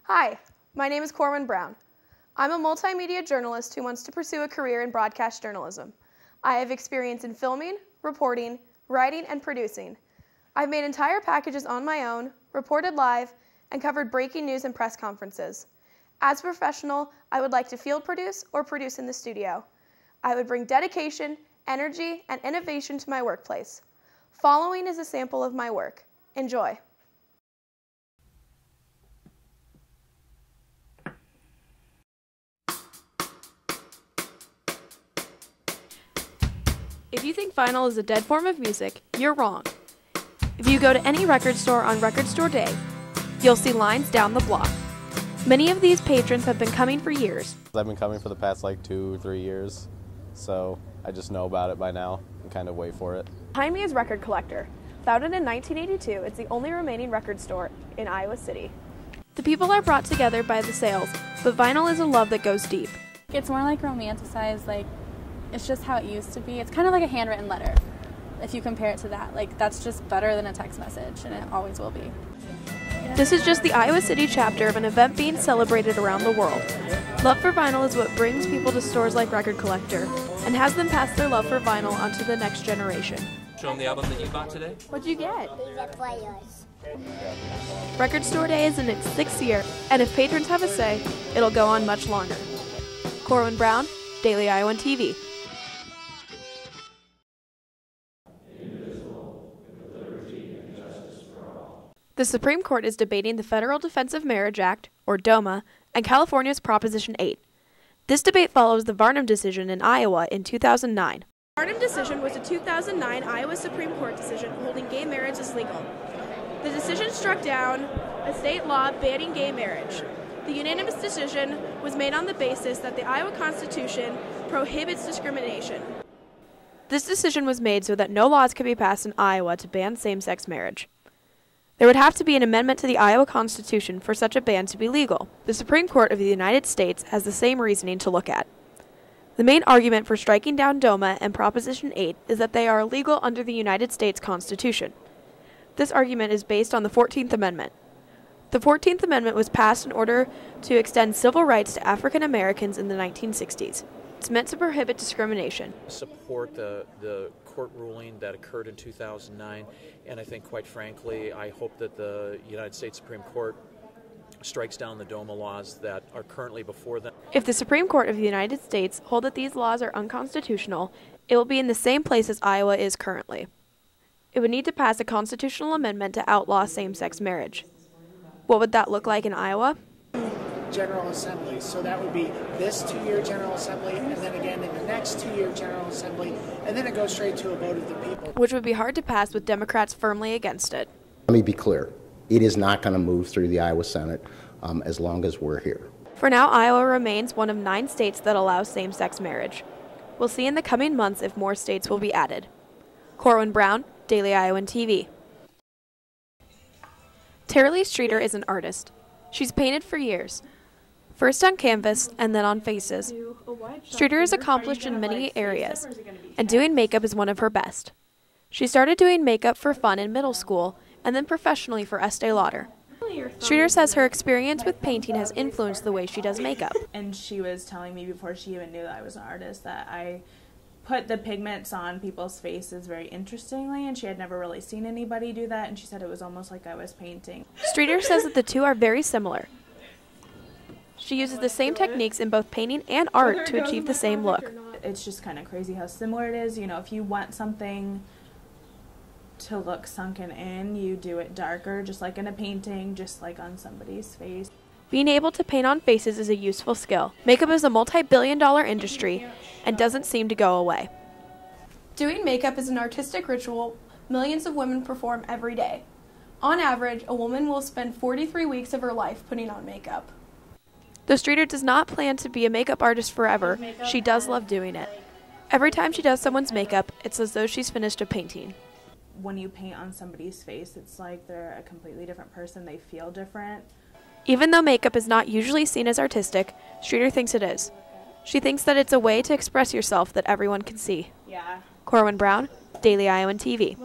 Hi, my name is Corwin Brown. I'm a multimedia journalist who wants to pursue a career in broadcast journalism. I have experience in filming, reporting, writing, and producing. I've made entire packages on my own, reported live, and covered breaking news and press conferences. As a professional, I would like to field produce or produce in the studio. I would bring dedication, energy, and innovation to my workplace. Following is a sample of my work. Enjoy. If you think vinyl is a dead form of music, you're wrong. If you go to any record store on Record Store Day, you'll see lines down the block. Many of these patrons have been coming for years. I've been coming for the past 2 or 3 years, so I just know about it by now and kind of wait for it. Behind me is Record Collector. Founded in 1982, it's the only remaining record store in Iowa City. The people are brought together by the sales, but vinyl is a love that goes deep. It's more romanticized, it's just how it used to be. It's kind of like a handwritten letter, if you compare it to that. That's just better than a text message, and it always will be. This is just the Iowa City chapter of an event being celebrated around the world. Love for vinyl is what brings people to stores like Record Collector and has them pass their love for vinyl onto the next generation. Show them the album that you bought today. What'd you get? These are players. Record Store Day is in its 6th year, and if patrons have a say, it'll go on much longer. Corwin Brown, Daily Iowan TV. The Supreme Court is debating the Federal Defense of Marriage Act, or DOMA, and California's Proposition 8. This debate follows the Varnum decision in Iowa in 2009. The Varnum decision was a 2009 Iowa Supreme Court decision holding gay marriage as legal. The decision struck down a state law banning gay marriage. The unanimous decision was made on the basis that the Iowa Constitution prohibits discrimination. This decision was made so that no laws could be passed in Iowa to ban same-sex marriage. There would have to be an amendment to the Iowa Constitution for such a ban to be legal. The Supreme Court of the United States has the same reasoning to look at. The main argument for striking down DOMA and Proposition 8 is that they are illegal under the United States Constitution. This argument is based on the 14th Amendment. The 14th Amendment was passed in order to extend civil rights to African Americans in the 1960s. It's meant to prohibit discrimination. Support the court ruling that occurred in 2009, and I think, quite frankly, I hope that the United States Supreme Court strikes down the DOMA laws that are currently before them. If the Supreme Court of the United States hold that these laws are unconstitutional, it will be in the same place as Iowa is currently. It would need to pass a constitutional amendment to outlaw same-sex marriage. What would that look like in Iowa? General Assembly. So that would be this 2-year General Assembly, and then again in the next 2-year General Assembly, and then it goes straight to a vote of the people. Which would be hard to pass with Democrats firmly against it. Let me be clear. It is not going to move through the Iowa Senate as long as we're here. For now, Iowa remains one of 9 states that allow same-sex marriage. We'll see in the coming months if more states will be added. Corwin Brown, Daily Iowan TV. Tara-Lee Streeter is an artist. She's painted for years. First on canvas, and then on faces. Streeter is accomplished in many areas, and doing makeup is one of her best. She started doing makeup for fun in middle school, and then professionally for Estee Lauder. Streeter says her experience with painting has influenced the way she does makeup. And she was telling me before she even knew that I was an artist that I put the pigments on people's faces very interestingly, and she had never really seen anybody do that, and she said it was almost like I was painting. Streeter says that the two are very similar. She uses the same techniques in both painting and art to achieve the same look. It's just kind of crazy how similar it is. You know, if you want something to look sunken in, you do it darker, just like in a painting, just like on somebody's face. Being able to paint on faces is a useful skill. Makeup is a multi-billion-dollar industry and doesn't seem to go away. Doing makeup is an artistic ritual millions of women perform every day. On average, a woman will spend 43 weeks of her life putting on makeup. Though Streeter does not plan to be a makeup artist forever, she does love doing it. Every time she does someone's makeup, it's as though she's finished a painting. When you paint on somebody's face, it's like they're a completely different person. They feel different. Even though makeup is not usually seen as artistic, Streeter thinks it is. She thinks that it's a way to express yourself that everyone can see. Yeah. Corwin Brown, Daily Iowan TV.